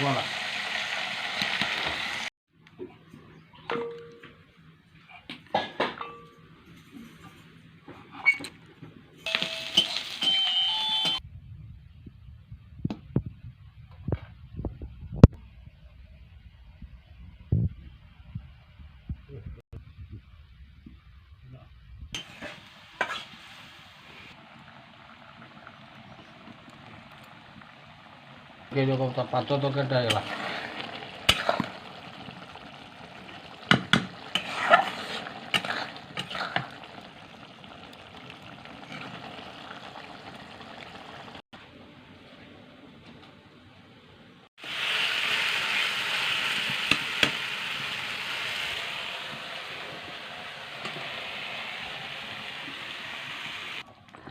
Voilà. Oke, cukup tepat cocok ke daerah.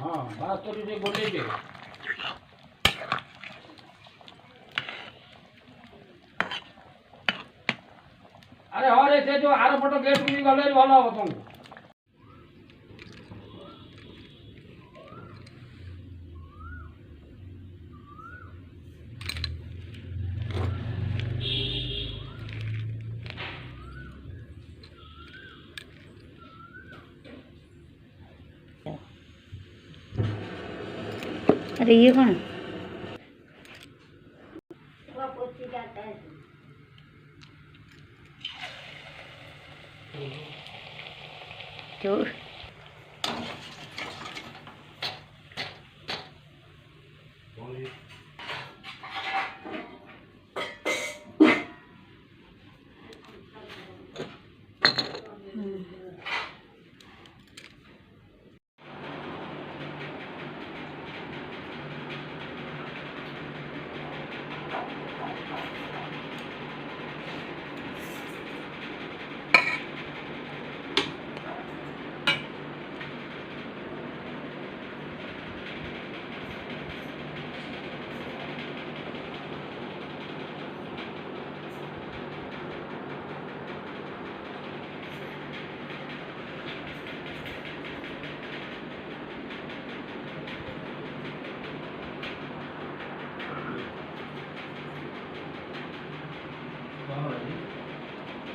हाँ, बात तो तुझे बोलेंगे। अरे और ऐसे जो आर पट गेट भी गले भल हम तुमको अरे ये कौन तो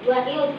Buat yuk.